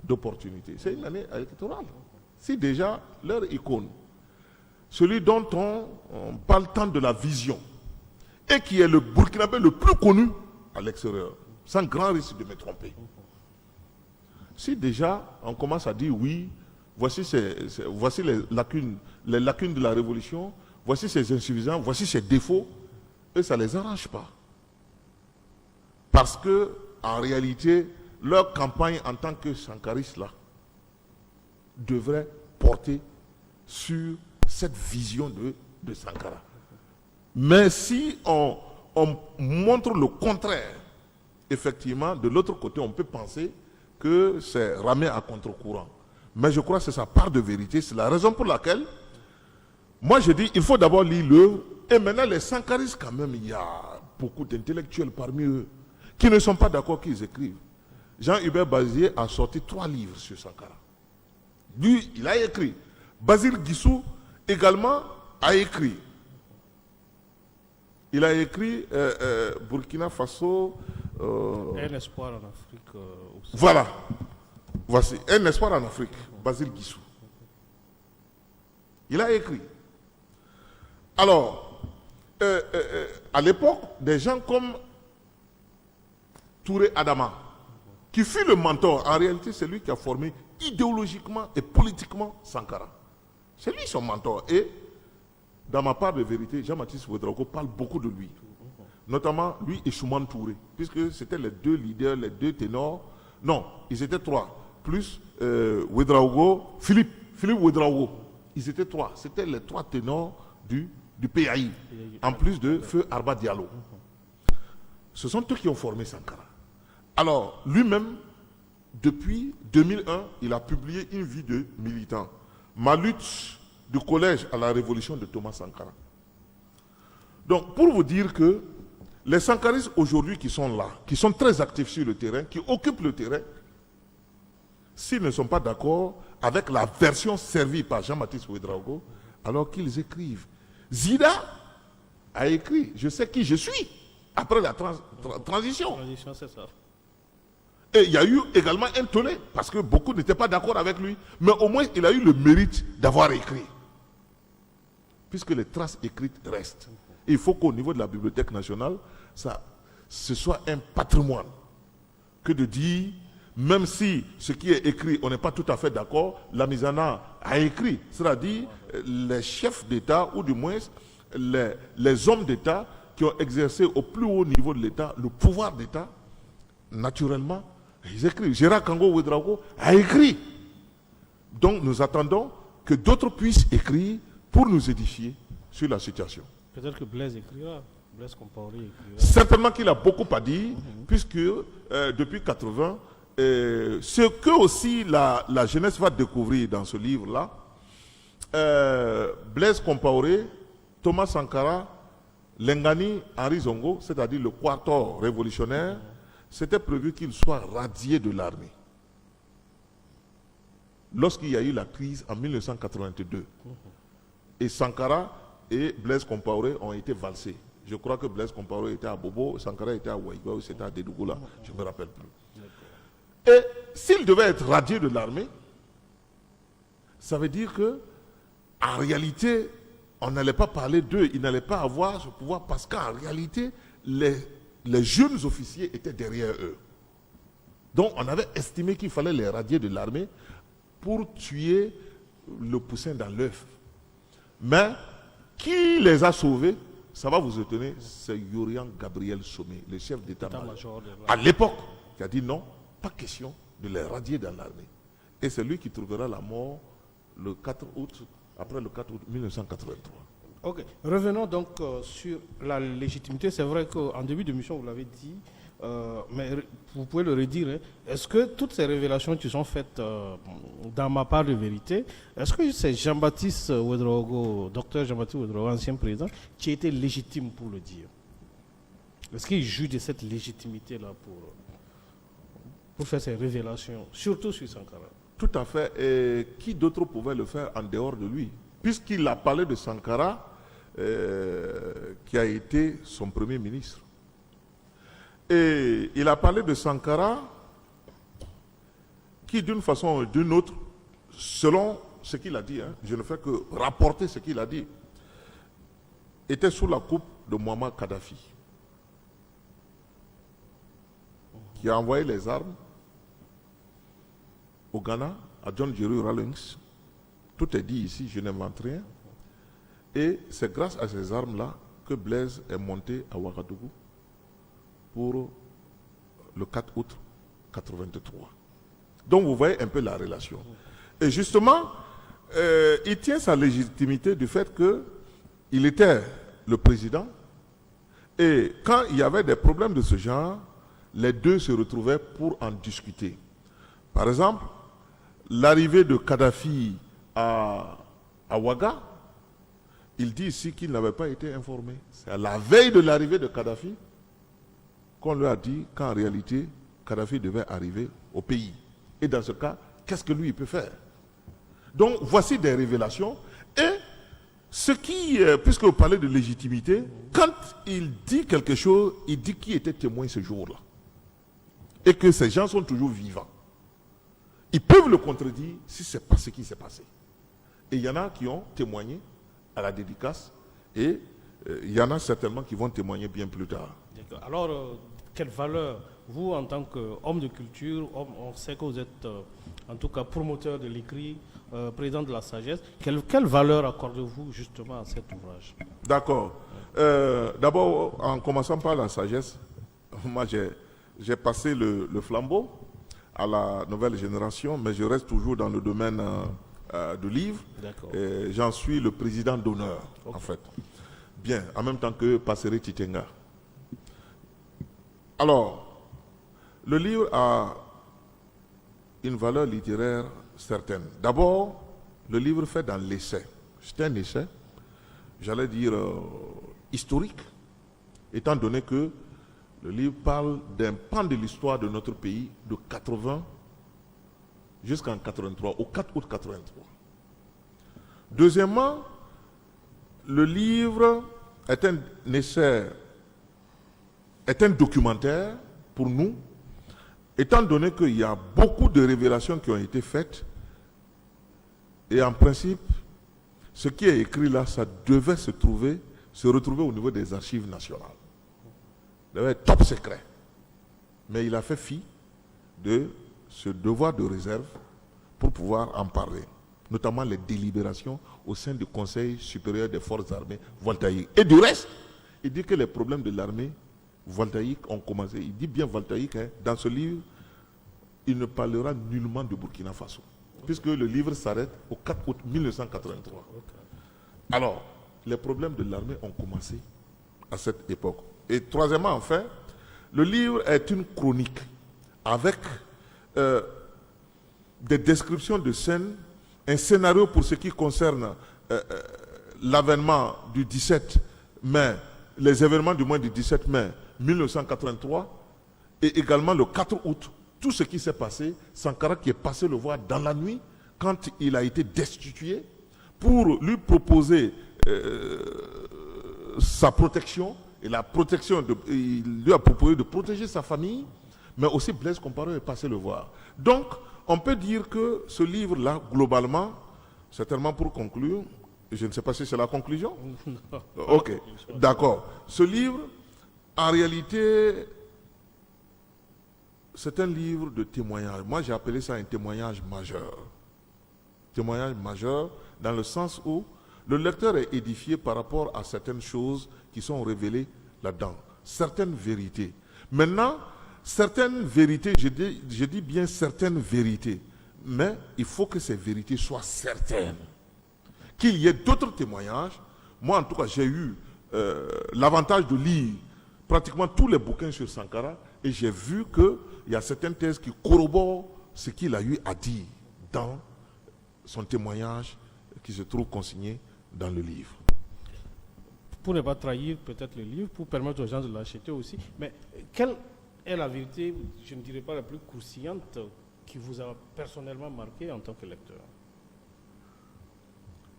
d'opportunité. C'est une année électorale. Si déjà, leur icône, celui dont on parle tant de la vision, et qui est le Burkinabé le plus connu à l'extérieur, sans grand risque de me tromper. Si déjà, on commence à dire oui, voici les lacunes de la révolution, voici ses insuffisants, voici ses défauts, et ça ne les arrange pas. Parce que, en réalité, leur campagne en tant que sankaristes là devrait porter sur cette vision de Sankara. Mais si on montre le contraire, effectivement, de l'autre côté, on peut penser que c'est ramer à contre-courant. Mais je crois que c'est sa part de vérité. C'est la raison pour laquelle, moi je dis, il faut d'abord lire l'œuvre. Et maintenant, les sankaristes, quand même, il y a beaucoup d'intellectuels parmi eux qui ne sont pas d'accord qu'ils écrivent. Jean-Hubert Bazier a sorti 3 livres sur Sankara. Lui, il a écrit. Basile Guissou également a écrit. Il a écrit Burkina Faso. Un espoir en Afrique aussi. Voilà. Voici. Un espoir en Afrique. Basile Guissou. Il a écrit. Alors, à l'époque, des gens comme Touré Adama, qui fut le mentor, en réalité, c'est lui qui a formé idéologiquement et politiquement Sankara. C'est lui son mentor. Et dans ma part de vérité, Jean-Baptiste Ouédraogo parle beaucoup de lui. Notamment lui et Chouman Touré, puisque c'était les 2 leaders, les 2 ténors. Non, ils étaient 3. Plus Ouédraogo, Philippe Ouédraogo. Ils étaient 3. C'était les 3 ténors du PAI. En plus de Feu Arba Diallo. Ce sont eux qui ont formé Sankara. Alors, lui-même, depuis 2001, il a publié une vie de militant. Ma lutte du collège à la révolution de Thomas Sankara. Donc, pour vous dire que les sankaristes aujourd'hui qui sont là, qui sont très actifs sur le terrain, qui occupent le terrain, s'ils ne sont pas d'accord avec la version servie par Jean-Baptiste Ouédraogo, alors qu'ils écrivent. Zida a écrit « Je sais qui je suis » après la transition. Transition, c'est ça. Et il y a eu également un tollé, parce que beaucoup n'étaient pas d'accord avec lui. Mais au moins, il a eu le mérite d'avoir écrit. Puisque les traces écrites restent. Et il faut qu'au niveau de la Bibliothèque nationale, ce soit un patrimoine. Que de dire, même si ce qui est écrit, on n'est pas tout à fait d'accord, la Misana a écrit. C'est-à-dire, les chefs d'État, ou du moins les hommes d'État qui ont exercé au plus haut niveau de l'État, le pouvoir d'État, naturellement, ils écrivent. Gérard Kango Ouedraogo a écrit. Donc nous attendons que d'autres puissent écrire pour nous édifier sur la situation. Peut-être que Blaise écrira. Blaise Compaoré écrira. Certainement qu'il a beaucoup à dire, puisque depuis 80, ce que aussi la jeunesse va découvrir dans ce livre-là, Blaise Compaoré, Thomas Sankara, Lengani, Henri Zongo, c'est-à-dire le Quator révolutionnaire, c'était prévu qu'il soit radié de l'armée. Lorsqu'il y a eu la crise en 1982, et Sankara et Blaise Compaoré ont été valsés. Je crois que Blaise Compaoré était à Bobo, Sankara était à Ouaïba ou c'était à Dédougoula, je ne me rappelle plus. Et s'il devait être radié de l'armée, ça veut dire que, en réalité, on n'allait pas parler d'eux, ils n'allaient pas avoir ce pouvoir parce qu'en réalité, les jeunes officiers étaient derrière eux. Donc on avait estimé qu'il fallait les radier de l'armée pour tuer le poussin dans l'œuf. Mais qui les a sauvés, ça va vous étonner, c'est Yorian Gabriel Somé, le chef d'état-major à l'époque, qui a dit non, pas question de les radier dans l'armée. Et c'est lui qui trouvera la mort le 4 août, après le 4 août 1983. Ok, revenons donc sur la légitimité. C'est vrai qu'en début de mission, vous l'avez dit, mais vous pouvez le redire. Hein. Est-ce que toutes ces révélations qui sont faites dans ma part de vérité, est-ce que c'est Jean-Baptiste Ouedraogo, docteur Jean-Baptiste Ouedraogo, ancien président, qui était légitime pour le dire? Est-ce qu'il joue de cette légitimité-là pour faire ces révélations, surtout sur Sankara? Tout à fait. Et qui d'autre pouvait le faire en dehors de lui? Puisqu'il a parlé de Sankara, qui a été son premier ministre. Et il a parlé de Sankara, qui d'une façon ou d'une autre, selon ce qu'il a dit, hein, je ne fais que rapporter ce qu'il a dit, était sous la coupe de Muammar Kadhafi, qui a envoyé les armes au Ghana, à John Jerry Rawlings. Tout est dit ici, je n'invente rien. Et c'est grâce à ces armes-là que Blaise est monté à Ouagadougou pour le 4 août 1983. Donc vous voyez un peu la relation. Et justement, il tient sa légitimité du fait qu'il était le président. Et quand il y avait des problèmes de ce genre, les deux se retrouvaient pour en discuter. Par exemple, l'arrivée de Kadhafi à Ouaga, il dit ici qu'il n'avait pas été informé. C'est à la veille de l'arrivée de Kadhafi qu'on lui a dit qu'en réalité, Kadhafi devait arriver au pays. Et dans ce cas, qu'est-ce que lui il peut faire? Donc voici des révélations. Et ce qui, puisque vous parlez de légitimité, quand il dit quelque chose, il dit qui était témoin ce jour-là. Et que ces gens sont toujours vivants. Ils peuvent le contredire si ce n'est pas ce qui s'est passé. Et il y en a qui ont témoigné à la dédicace et il y en a certainement qui vont témoigner bien plus tard. Alors, quelle valeur, vous en tant qu'homme de culture, on sait que vous êtes en tout cas promoteur de l'écrit, président de la sagesse, quelle valeur accordez-vous justement à cet ouvrage? D'accord. D'abord, en commençant par la sagesse, moi j'ai passé le flambeau à la nouvelle génération, mais je reste toujours dans le domaine du livre. J'en suis le président d'honneur, en fait. Bien, en même temps que Passeri Titenga. Alors, le livre a une valeur littéraire certaine. D'abord, le livre fait dans l'essai. C'est un essai, j'allais dire, historique, étant donné que le livre parle d'un pan de l'histoire de notre pays de 80 jusqu'en 83, au 4 août 83. Deuxièmement, le livre est un essai, est un documentaire pour nous, étant donné qu'il y a beaucoup de révélations qui ont été faites, et en principe, ce qui est écrit là, ça devait se retrouver au niveau des archives nationales. Il devait être top secret. Mais il a fait fi de ce devoir de réserve pour pouvoir en parler, notamment les délibérations au sein du Conseil supérieur des forces armées voltaïques. Et du reste, il dit que les problèmes de l'armée voltaïque ont commencé. Il dit bien voltaïque, hein, dans ce livre, il ne parlera nullement de Burkina Faso, puisque le livre s'arrête au 4 août 1983. Alors, les problèmes de l'armée ont commencé à cette époque. Et troisièmement, enfin, le livre est une chronique avec des descriptions de scènes, un scénario pour ce qui concerne l'avènement du 17 mai, les événements du mois du 17 mai 1983, et également le 4 août, tout ce qui s'est passé, Sankara qui est passé le voir dans la nuit, quand il a été destitué, pour lui proposer sa protection, et la protection, il lui a proposé de protéger sa famille, mais aussi Blaise Compaoré est passé le voir. Donc, on peut dire que ce livre-là, globalement, certainement pour conclure, je ne sais pas si c'est la conclusion. Ok, d'accord. Ce livre, en réalité, c'est un livre de témoignage. Moi, j'ai appelé ça un témoignage majeur. Témoignage majeur dans le sens où le lecteur est édifié par rapport à certaines choses qui sont révélées là-dedans. Certaines vérités. Maintenant, certaines vérités, je dis bien certaines vérités, mais il faut que ces vérités soient certaines. Qu'il y ait d'autres témoignages. Moi, en tout cas, j'ai eu l'avantage de lire pratiquement tous les bouquins sur Sankara et j'ai vu qu'il y a certaines thèses qui corroborent ce qu'il a eu à dire dans son témoignage qui se trouve consigné dans le livre. Pour ne pas trahir peut-être le livre, pour permettre aux gens de l'acheter aussi, mais quelle est la vérité, je ne dirais pas la plus croustillante, qui vous a personnellement marqué en tant que lecteur?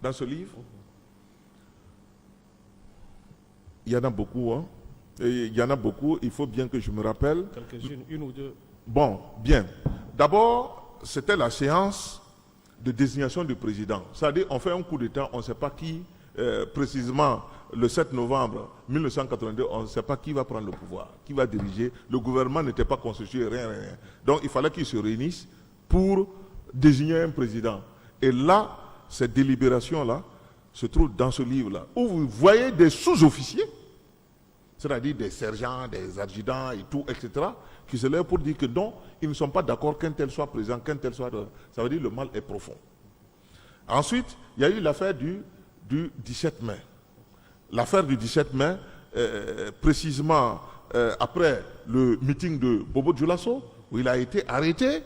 Dans ce livre, il y en a beaucoup, hein. Et il y en a beaucoup, il faut bien que je me rappelle. Quelques-unes, une ou deux. Bon, bien. D'abord, c'était la séance de désignation du président. C'est-à-dire, on fait un coup d'État, on ne sait pas qui, précisément le 7 novembre 1982, on ne sait pas qui va prendre le pouvoir, qui va diriger. Le gouvernement n'était pas constitué, rien. Donc, il fallait qu'ils se réunissent pour désigner un président. Et là, cette délibération-là se trouve dans ce livre-là, où vous voyez des sous-officiers, c'est-à-dire des sergents, des adjudants et tout, etc., qui se lèvent pour dire que non, ils ne sont pas d'accord qu'un tel soit président, qu'un tel soit... Ça veut dire que le mal est profond. Ensuite, il y a eu l'affaire du 17 mai. L'affaire du 17 mai, précisément après le meeting de Bobo Dioulasso, où il a été arrêté.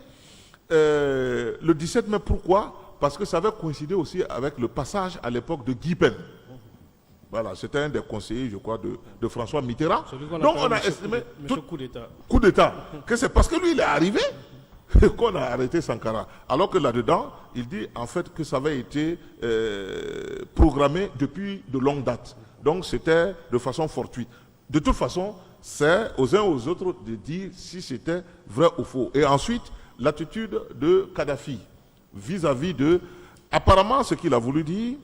Le 17 mai, pourquoi? Parce que ça avait coïncidé aussi avec le passage à l'époque de Guy Pen. Voilà, c'était un des conseillers, je crois, de François Mitterrand. Donc on a estimé... Coup d'État. Que c'est parce que lui, il est arrivé qu'on a arrêté Sankara. Alors que là-dedans, il dit en fait que ça avait été programmé depuis de longue date. Donc c'était de façon fortuite. De toute façon, c'est aux uns aux autres de dire si c'était vrai ou faux. Et ensuite, l'attitude de Kadhafi vis-à-vis de... Apparemment, ce qu'il a voulu dire,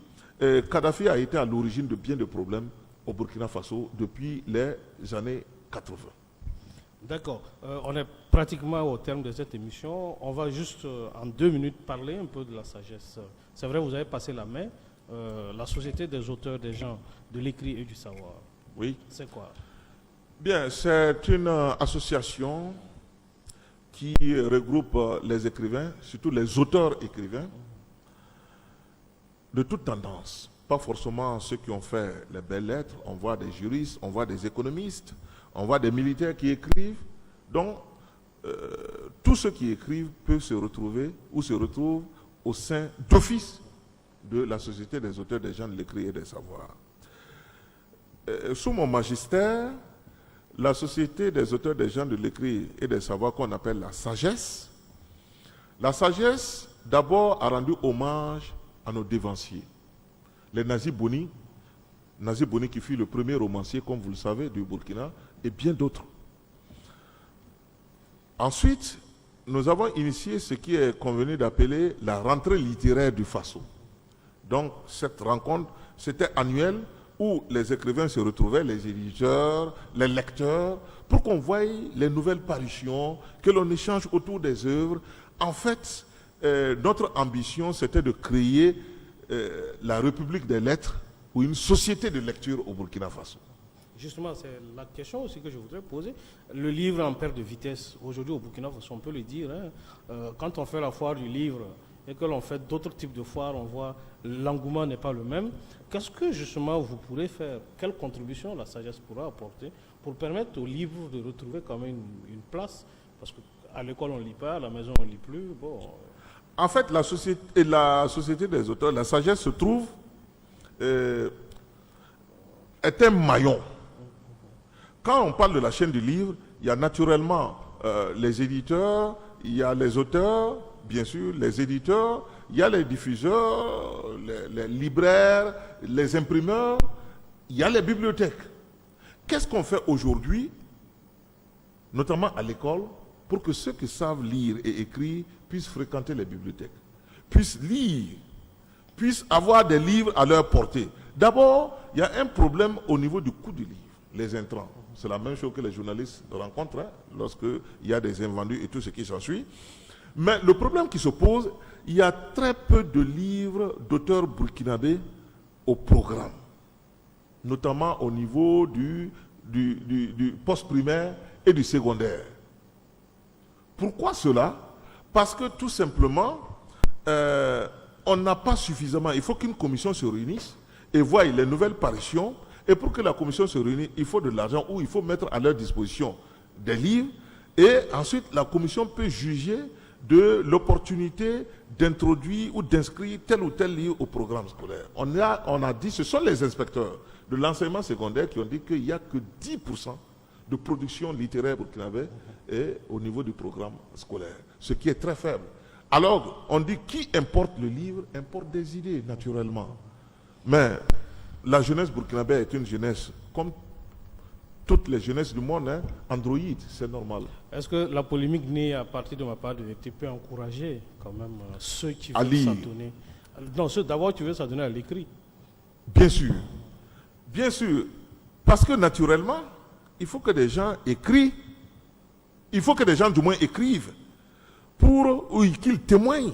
Kadhafi a été à l'origine de bien de problèmes au Burkina Faso depuis les années 80. D'accord. On est pratiquement au terme de cette émission. On va juste en 2 minutes parler un peu de la sagesse. C'est vrai, vous avez passé la main. La Société des auteurs des gens de l'écrit et du savoir. Oui. C'est quoi? Bien, c'est une association qui regroupe les écrivains, surtout les auteurs écrivains, de toute tendance. Pas forcément ceux qui ont fait les belles lettres. On voit des juristes, on voit des économistes, on voit des militaires qui écrivent. Donc, tous ceux qui écrivent peuvent se retrouver ou se retrouvent au sein d'office de la Société des auteurs des gens de l'écrit et des savoirs. Sous mon magistère, la Société des auteurs des gens de l'écrit et des savoirs qu'on appelle la sagesse, d'abord a rendu hommage à nos dévanciers. Les nazis Boni, Nazir Boni qui fut le premier romancier, comme vous le savez, du Burkina, et bien d'autres. Ensuite, nous avons initié ce qui est convenu d'appeler la rentrée littéraire du Faso. Donc, cette rencontre, c'était annuel, où les écrivains se retrouvaient, les éditeurs, les lecteurs, pour qu'on voie les nouvelles parutions, que l'on échange autour des œuvres. En fait, notre ambition, c'était de créer la République des lettres, ou une société de lecture au Burkina Faso. Justement, c'est la question aussi que je voudrais poser. Le livre en perte de vitesse, aujourd'hui au Burkina Faso, on peut le dire, hein, quand on fait la foire du livre et que l'on fait d'autres types de foires, on voit l'engouement n'est pas le même. Qu'est-ce que justement vous pourrez faire? Quelle contribution la sagesse pourra apporter pour permettre au livre de retrouver quand même une place? Parce qu'à l'école on ne lit pas, à la maison on ne lit plus. Bon. En fait, la société des auteurs, la sagesse se trouve, est un maillon. Quand on parle de la chaîne du livre, il y a naturellement les éditeurs, il y a les auteurs, bien sûr, les éditeurs, il y a les diffuseurs, les libraires, les imprimeurs, il y a les bibliothèques. Qu'est-ce qu'on fait aujourd'hui, notamment à l'école, pour que ceux qui savent lire et écrire puissent fréquenter les bibliothèques, puissent lire, puissent avoir des livres à leur portée? D'abord, il y a un problème au niveau du coût du livre, les intrants. C'est la même chose que les journalistes rencontrent lorsqu'il y a des invendus et tout ce qui s'ensuit. Mais le problème qui se pose, il y a très peu de livres d'auteurs burkinabés au programme, notamment au niveau du post-primaire et du secondaire. Pourquoi cela? Parce que tout simplement, on n'a pas suffisamment. Il faut qu'une commission se réunisse et voie les nouvelles parutions. Et pour que la commission se réunisse, il faut de l'argent ou il faut mettre à leur disposition des livres. Et ensuite, la commission peut juger de l'opportunité d'introduire ou d'inscrire tel ou tel livre au programme scolaire. On a dit, ce sont les inspecteurs de l'enseignement secondaire qui ont dit qu'il n'y a que 10% de production littéraire burkinabé au niveau du programme scolaire, ce qui est très faible. Alors, on dit qui importe le livre, importe des idées, naturellement. Mais la jeunesse burkinabé est une jeunesse, comme toutes les jeunesses du monde, hein, androïde, c'est normal. Est-ce que la polémique née à partir de ma part de vérité peut encourager quand même ceux qui veulent s'adonner? Non, ceux d'abord qui veulent s'adonner à l'écrit. Bien sûr. Bien sûr. Parce que naturellement, il faut que des gens écrivent. Il faut que des gens du moins écrivent pour qu'ils témoignent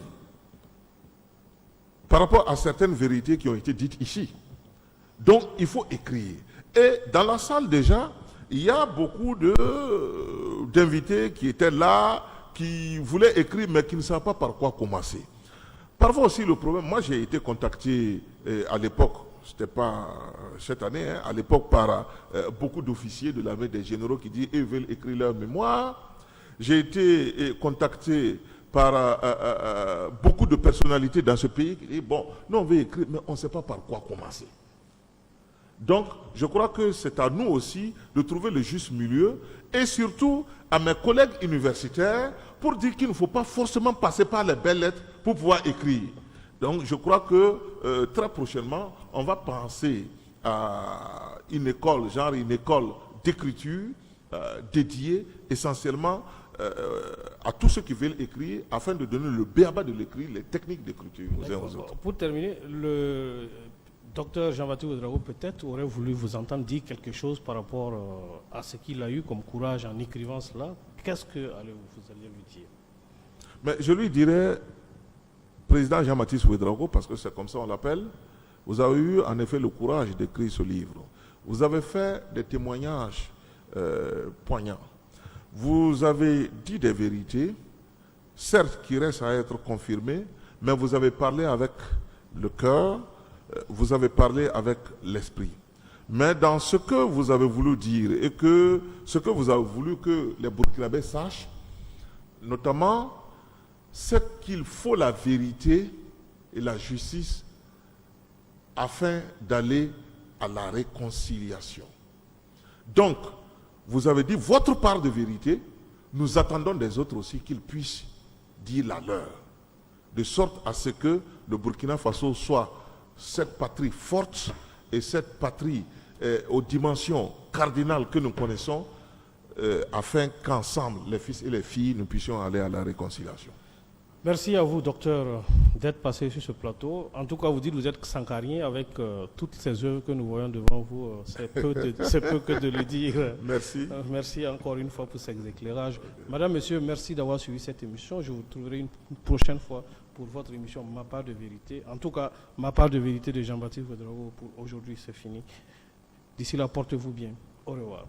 par rapport à certaines vérités qui ont été dites ici. Donc, il faut écrire. Et dans la salle déjà, il y a beaucoup d'invités qui étaient là, qui voulaient écrire, mais qui ne savent pas par quoi commencer. Parfois aussi le problème, moi j'ai été contacté à l'époque, c'était pas cette année, hein, à l'époque par beaucoup d'officiers de l'armée, des généraux qui disent qu'ils veulent écrire leur mémoire. J'ai été contacté par beaucoup de personnalités dans ce pays qui disent, bon, nous on veut écrire, mais on ne sait pas par quoi commencer. Donc, je crois que c'est à nous aussi de trouver le juste milieu et surtout à mes collègues universitaires pour dire qu'il ne faut pas forcément passer par les belles lettres pour pouvoir écrire. Donc, je crois que très prochainement, on va penser à une école, genre une école d'écriture dédiée essentiellement à tous ceux qui veulent écrire afin de donner le b.a.-ba de l'écrit, les techniques d'écriture aux uns aux autres. Pour terminer, le docteur Jean-Baptiste Ouédraogo peut-être aurait voulu vous entendre dire quelque chose par rapport à ce qu'il a eu comme courage en écrivant cela. Qu'est-ce que vous alliez lui dire? Mais je lui dirais, président Jean-Baptiste Ouédraogo, parce que c'est comme ça on l'appelle, vous avez eu en effet le courage d'écrire ce livre. Vous avez fait des témoignages poignants. Vous avez dit des vérités, certes qui restent à être confirmées, mais vous avez parlé avec le cœur, vous avez parlé avec l'esprit. Mais dans ce que vous avez voulu dire et que ce que vous avez voulu que les Burkinabés sachent, notamment, c'est qu'il faut la vérité et la justice afin d'aller à la réconciliation. Donc, vous avez dit votre part de vérité, nous attendons des autres aussi qu'ils puissent dire la leur, de sorte à ce que le Burkina Faso soit cette patrie forte et cette patrie aux dimensions cardinales que nous connaissons, afin qu'ensemble, les fils et les filles, nous puissions aller à la réconciliation. Merci à vous, docteur, d'être passé sur ce plateau. En tout cas, vous dites que vous êtes sankarien avec toutes ces œuvres que nous voyons devant vous. C'est peu que de le dire. Merci. Merci encore une fois pour ces éclairages. Madame, Monsieur, merci d'avoir suivi cette émission. Je vous trouverai une prochaine fois pour votre émission Ma part de vérité. En tout cas, Ma part de vérité de Jean-Baptiste Ouédraogo pour aujourd'hui, c'est fini. D'ici là, portez-vous bien. Au revoir.